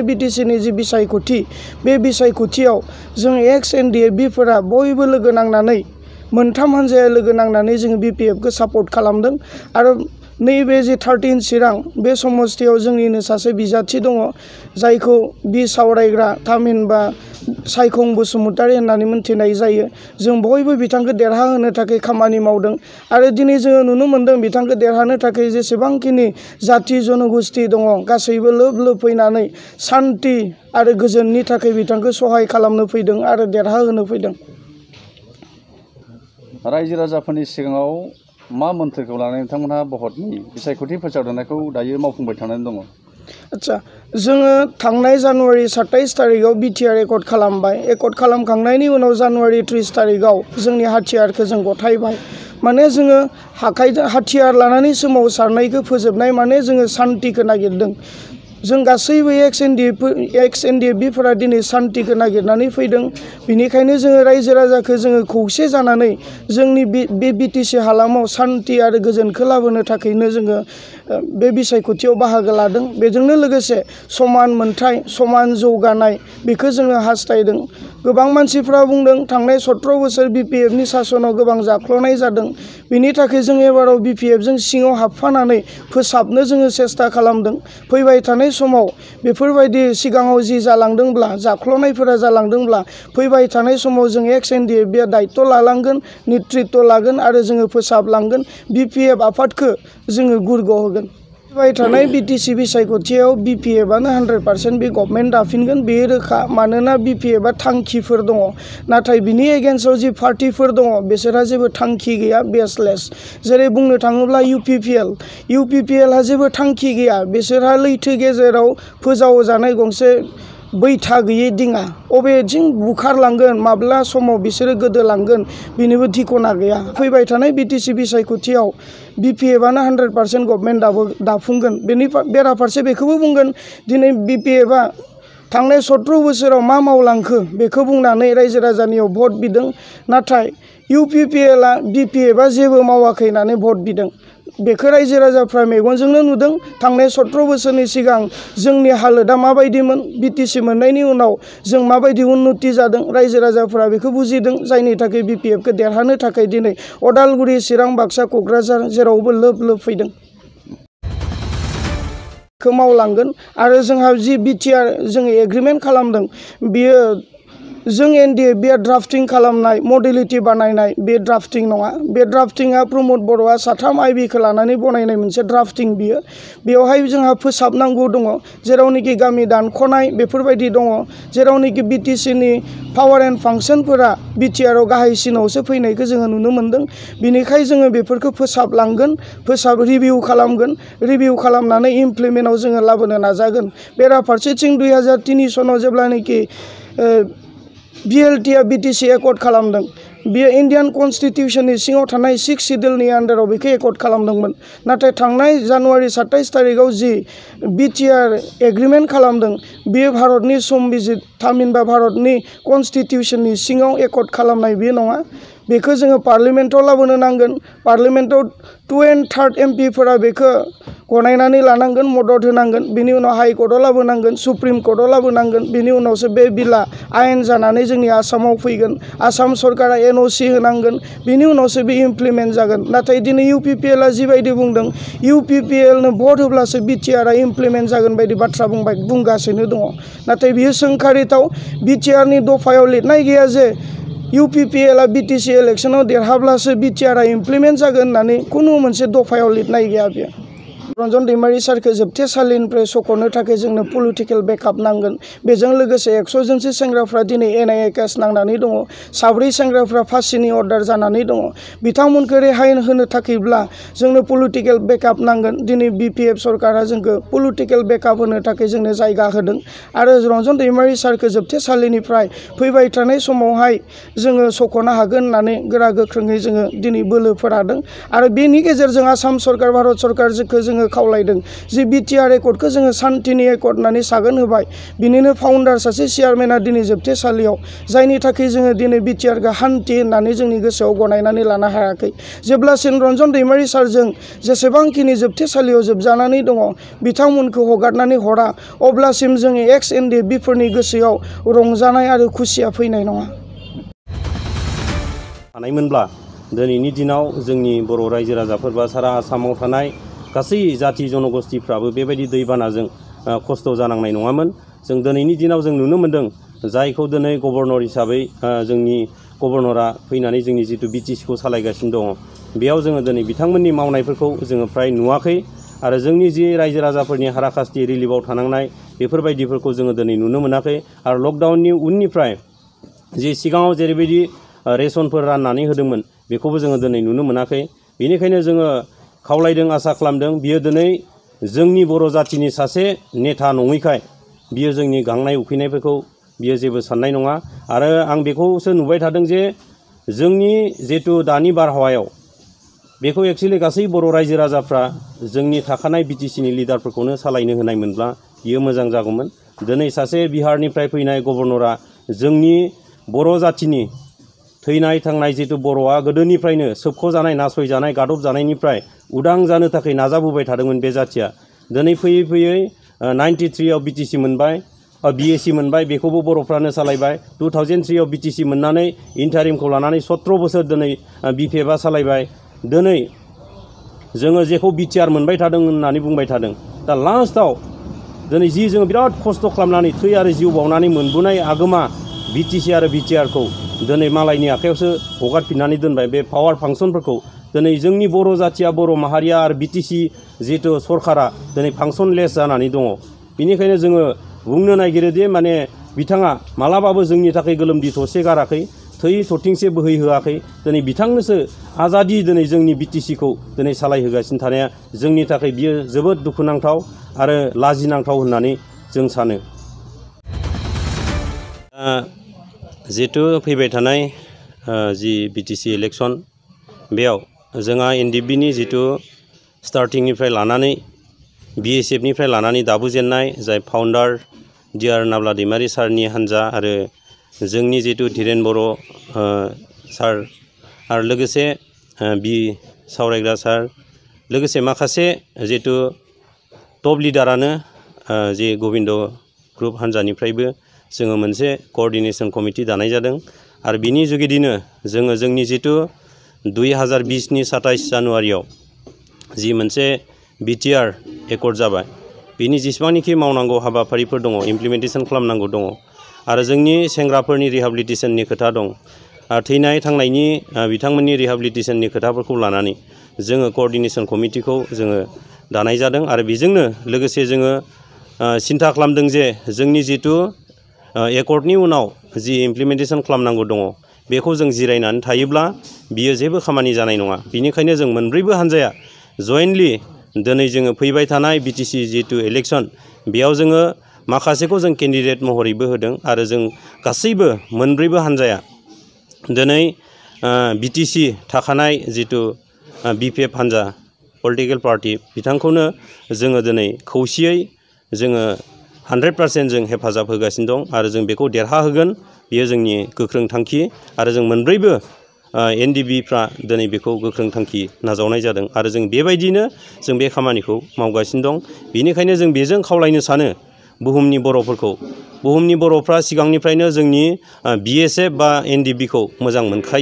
बिटिसिनि जि बिसायख'थि बे बिसायख'थियाव जों एक्स एनडिएफबिफोरा बयबो लोगो नांनानै मोनथाम हान्जाया लोगो नांनानै जोङो बिपिएफखौ सापर्ट खालामदों आरो नैबे जे 13 चिरां बे समस्तियाव जोंनिनो सासे बिजाथि दङ जायखौ सावरायग्रा थामहिनबा सायखं बसुमतारी होननानै मिथिनाय जायो। जों बयबो बिथांखौ देरहाहोनो थाखाय खामानि मावदों आरो दिनै जोङो नुनो मोन्दों बिथांखौ देरहानो थाखाय जेसेबांखिनि जाथि जनगोष्ठी दङ गासैबो लोब लोब फैनानै सान्ति आरो गोजोननि थाखाय बिथांखौ सहाय खालामनो फैदों आरो देरहाहोनो फैदों। रायजो राजाफोरनि सिगाङाव मा मोन्थोरखौ लानानै नोंथांमोनहा भटनि बिसायख'थि फोसावनायखौ दायो मावफुंबाय थानानै दङ? आच्छा, जोङो थांनाय जानुवारि 27 तारिखआव बिटिआर एकर्ड खालामबाय। एकर्ड खालामखांनायनि उनाव जानुवारि 30 तारिखआव जोंनि हाथियारखौ जों गथायबाय। माने जोङो हाथियार लानानै सोमावसारनायखौ फोजोबनाय माने जोङो सान्तिखौ नागिरदों। जों गासैबो एक्स एनडिएफबिफोरा दिनै सान्तिखौ नागिरनानै फैदों। बिनिखायनो जोङो रायजो राजाखौ जोङो खौसे जानानै जोंनि बे बिटिसि हालामाव सान्ति आरो गोजोनखौ लाबोनो थाखायनो जोङो बे बिसायख'थियाव बाहागो लादों। बेजोंनो लोगोसे समान मोनथाय समान जौगानाय बेखौ जोङो हास्थायदों। गोबां मानसिफ्रा बुंदों थांनाय 17 बोसोर बिपिएफनि सासनाव गोबां जाख्ल'नाय जादों। बिनि थाखाय जों एबाराव बिपिएफजों सिङाव हाबफानानै फोसाबनो जोङो सेस्था खालामदों। फैबाय थानाय समाव बेफोरबायदि सिगाङाव जि जालांदोंब्ला जाख्ल'नायफोरा जालांदोंब्ला फैबाय थानाय समाव जों एक्स एनडिएफबिआ दायित्व लालांगोन, नेतृत्व लागोन आरो जोङो फोसाबलांगोन। बिपिएफ आफादखौ जोङो गुरग' होगोन। फैबाय थानाय बिटिसि बिसायख'थियाव बिपिएफआनो 100% बे गभर्नमेन्ट दाफिनगोन बे रोखा। मानोना बिपिएफआ थांखिफोर दङ नाथाय बिनि एगेन्स्टआव जि पार्टिफोर दङ बिसोरहा जेबो थांखि गैया, बेसलेस। जेरै बुंनो थाङोब्ला इउपिपिएलहा जेबो थांखि गैया। बिसोरहा लैथो गेजेराव फोजावजानाय गंसे बैथा गैयै दिङा अबेथिं बुखारलांगोन माब्ला समाव बिसोरो गोदोलांगोन बिनिबो ठिकना गैया। फैबाय थानाय बिटिसि बिसायख'थियाव बिपिएफआनो 100% गभर्नमेन्ट दाफुंगोन। बेराफारसे बेखौबो बुंगोन दिनै बिपिएफआ थांनाय 17 बोसोराव मा मावलांखो बेखौ बुंनानै रायजो राजानियाव भट बिदों। नाथाय इउपिपिएलआ बिपिएफआ जेबो मावाखै होननानै भट बिदों। बेखौ रायजो राजाफ्रा मेगनजोंनो नुदों। थांनाय 17 बोसोरनि सिगां जोंनि हालोदा माबायदिमोन, बिटिसि मोननायनि उनाव जों माबायदि उन्नति जादों रायजो राजाफ्रा बेखौ बुजिदों। जायनि थाखाय बिपिएफखौ देरहानो थाखाय दिनै अदालगुरि, चिरां, बाक्सा, क'क्राझार जेरावबो लोब लोब फैदों। खौ मावलांगोन आरो जोंहा जि बिटिआर जोङो एग्रिमेन्ट खालामदों बियो जों एनडिएफबिआ ड्राफ्टिं खालामनाय मडेलिटि बानायनाय बे ड्राफ्टिं नङा। बे ड्राफ्टिंआ प्रमद बर'आ साथाम आइबिखौ लानानै बनायनाय मोनसे ड्राफ्टिं बियो। बेवहाय जोंहा फोसाबनांगौ दङ। जेरावनोखि गामि दानख'नाय बेफोरबायदि दङ। जेरावनोखि बिटिसिनि पावार एन्ड फांसनफोरा बिटिआरआव गाहायसिनावसो फैनायखौ जोङो नुनो मोन्दों। बिनिखाय जोङो बेफोरखौ फोसाबलांगोन, रिभिउ खालामगोन। रिभिउ खालामनानै इमप्लिमेन्टआव जोङो लाबोनो नाजागोन। बेराफारसेथिं 2003 सनाव जेब्लानोखि बिएलटिआ बिटिसि एकर्ड खालामदों बियो इन्डियान कन्स्टिटिउसननि सिङाव थानाय 6 सिडिउलनि आन्डाराव बेखौ एकर्ड खालामदोंमोन। नाथाय थांनाय जानुवारि 27 तारिखआव जि बिटिआर एग्रिमेन्ट खालामदों बियो भारतनि संबिजित थामहिनबा भारतनि कन्स्टिटिउसननि सिङाव एकर्ड खालामनाय बे नङा। बेखौ जोङो पार्लियामेन्टआव लाबोनो नांगोन। पार्लियामेन्टआव 2/3 एमपिफोरा बेखौ गनायनानै लानांगोन, मदद होनांगोन। बिनि उनाव हाइकर्टआव लाबोनांगोन, सुप्रिम कर्टआव लाबोनांगन। बिनि उनावसो बे बिला आयेन जानानै जोंनि आसामाव फैगोन। आसाम सरकारा एनअसि होनांगोन। बिनि उनावसो बे इमप्लिमेन्ट जागोन। नाथाय दिनै इउपिपिएलआ जिबायदि बुंदों इउपिपिएलनो भट होब्लासो बिटिआरआ इमप्लिमेन्ट जागोन बायदि बाथ्रा बुंगासिनो दङ। नाथाय बियो सोंखारिथाव। बिटिआरनि दफायाव लिरनाय गैया जे इउपिपिएलआ बिटिसि इलेक्सनाव देरहाब्लासो बिटिआरआ इमप्लिमेन्ट जागोन होननानै खुनु मोनसे दफायाव लिरनाय गैया बेयो। रन्जन दैमारि सारखौ जोबथेसालिनिफ्राय सख'नो थाखाय जोंनो पलिटिकेल बेकआप नांगोन। बेजों लोगोसे 100 जनसो सेंग्राफ्रा दिनै एनआइए केस नांनानै दङ। 7 सेंग्राफ्रा फासिनि अर्डार जानानै दङ। बिथांमोनखौ रेहाय होनो थाखायब्ला जोंनो पलिटिकेल बेकआप नांगोन। दिनै बिपिएफ सरकारा जोंखौ पलिटिकेल बेकआप होनो थाखाय जोंनो जायगा होदों आरो रन्जन दैमारि सारखौ जोबथेसालिनिफ्राय फैबाय थानाय समावहाय जोङो सख'नो हागोन होननानै गोरा गोख्रोङै जोङो दिनै बोलो फोरादों। आरो बेनि गेजेरजों आसाम सरकार, भारत सरकारखौ जोङो जोङो खावलायदों जे बिटिआर एकर्डखौ जोङो सान्थिनि एकर्ड होननानै सागोन होबाय बिनिनो फाउन्डार सासे चेयारमेना दिनै जोबथेसालियाव जायनि थाखाय जोङो दिनै बिटिआरखौ हान्थि होननानै जोंनि गोसोआव गनायनानै लानो हायाखै जेब्लासिम रन्जन दैमारि सारजों जेसेबांखिनि जोबथेसालियाव जोबजानानै दङ बिथांमोनखौ हगारनानै हरा अब्लासिम जोंनि एक्स एनडिएफबिफोरनि गोसोआव रंजानाय आरो खुसिया फैनाय नङा। हानायमोनब्ला दिनैनि दिनाव जोंनि बर' रायजो राजाफोर बा सारा आसामाव थानाय गासै जाति जनगोष्ठीफ्राबो बेबायदि दैबानाजों खस्थ' जानांनाय नङामोन। जों दिनैनि दिनाव जों नुनो मोन्दों जायखौ दिनै गभर्नर हिसाबै जोंनि गभर्नरा फैनानै जोंनि जितु बिटिसिखौ सालायगासिनो दङ बेयाव जोङो दिनै बिथांमोननि मावनायफोरखौ जोङो फ्राय नुवाखै आरो जोंनि जि रायजो राजाफोरनि हाराखास्ति रिलिफआव थानांनाय बेफोरबायदिफोरखौ जोङो दिनै नुनो मोनाखै आरो लकडाउननि उननिफ्राय जि सिगाङाव जेरैबायदि रेसनफोर राननानै होदोंमोन बेखौबो जोङो दिनै नुनो मोनाखै। बेनिखायनो जोङो खावलायदों आसा खालामदों बियो दिनै जोंनि बर' जातिनि सासे नेता नङैखाय बियो जोंनि गांनाय उखैनायफोरखौ बियो जेबो साननाय नङा आरो आं बेखौसो नुबाय थादों जे जोंनि जितु दानि बारहावायाव बेखौ एक्चुअलि गासै बर' रायजो राजाफ्रा जोंनि थाखानाय बिटिसिनि लिडारफोरखौनो सालायनो होनायमोनब्ला बियो मोजां जागौमोन। दिनै सासे बिहारनिफ्राय फैनाय गभर्नरा जोंनि बर' जातिनि थैनाय थांनाय जितु बर'आ गोदोनिफ्रायनो सोबख'जानाय नासयजानाय गादब जानायनिफ्राय उदां जानो थाखाय नाजाबोबाय थादोंमोन बे जातिया दिनै फैयै फैयै 93 बिटिसि मोनबाय बिएसि मोनबाय बेखौबो बर'फ्रानो सालायबाय 2003 बिटिसि मोननानै इन्टारिमखौ लानानै 17 बोसोर दिनै बिपिएफआ सालायबाय दिनै जोङो जेखौ बिटिआर मोनबाय थादों होननानै बुंबाय थादों दा लास्टआव दिनै जि जोङो बिराद खस्थ' खालामनानै थै आरो जिउ बावनानै मोनबोनाय आगोमा बिटिसि आरो बिटिआरखौ दिनै मालायनि आखायावसो हगारफिननानै दोनबाय बे पावार फांसनफोरखौ दिनै जोंनि बर' जातिया बर' माहारिया आरो बिटिसि जितु सरकारा दिनै फांसनलेस जानानै दङ। बेनिखायनो जोङो बुंनो नागिरो दि माने बिथाङा मालाबाबो जोंनि थाखाय गोलोमदै थरसे गाराखै थै थरथिंसे बोहैहोआखै दिनै बिथांनोसो आजादि दिनै जोंनि बिटिसिखौ दिनै सालायहोगासिनो थानाया जोंनि थाखाय बियो जोबोद दुखुनांथाव आरो लाजिनांथाव होननानै जों सानो। जितु फैबाय थानाय जि बिटिसि इलेक्सन बेयाव जोंहा एनडिएफबिनि जितु स्टार्टिंनिफ्राय लानानै बिएसएफनिफ्राय लानानै दाबुजेननाय जाय फाउन्डार डिआर नाब्ला दैमारि सारनि हान्जा आरो जोंनि जितु धीरेन बर' सार आरो लोगोसे बि सावरायग्रा सार लोगोसे माखासे जितु टप लिडारानो जि गबिन्द ग्रुप हान्जानिफ्रायबो जोङो मोनसे कअर्डिनेशन कमिटि दानाय जादों आरो बिनि जुगिदिनो जोङो जोंनि जितु 2020नि 27 जानुवारियाव जि मोनसे बिटिआर एकर्ड जाबाय बिनि जेसेबांनाखि मावनांगौ हाबाफारिफोर दङ इमप्लिमेन्टेसन खालामनांगौ दङ आरो जोंनि सेंग्राफोरनि रिहाबिलिटेसननि खोथा दं थैनाय थांनायनि बिथांमोननि रिहाबिलिटेसननि खोथाफोरखौ लानानै जोङो कअर्डिनेशन कमिटिखौ जोङो दानाय जादों आरो बेजोंनो लोगोसे जोङो सिन्था खालामदों जे जोंनि जितु एकर्डनि उनाव जि इमप्लिमेन्टेसन खालामनांगौ दङ बेखौ जों जिरायनानै थायोब्ला बियो जेबो खामानि जानाय नङा। बेनिखायनो जों मोनब्रैबो हान्जाया जयेन्टलि दिनै जोङो फैबाय थानाय बिटिसि जितु इलेक्सन बेयाव जोङो माखासेखौ जों केन्डिडेट महरैबो होदों आरो जों गासैबो मोनब्रैबो हान्जाया दिनै बिटिसि थाखानाय जितु बिपिएफ हान्जा पलिटिकेल पार्टि बिथांखौनो जोङो दिनै खौसेयै जोङो 100% जों हेफाजाब होगासिनो दं आरो जों बेखौ देरहाहोगोन बेयो जोंनि गोख्रों थांखि आरो जों मोनब्रैबो एनडिबिफ्रा दिनै बेखौ गोख्रों थांखि नाजावनाय जादों आरो जों बेबायदिनो जों बे खामानिखौ मावगासिनो दं। बेनिखायनो जों बेजों खावलायनो सानो बुहुमनि बर'फोरखौ बुहुमनि बर'फ्रा सिगांनिफ्रायनो जोंनि बिएसएफ बा एनडिबिखौ मोजां मोनखायो।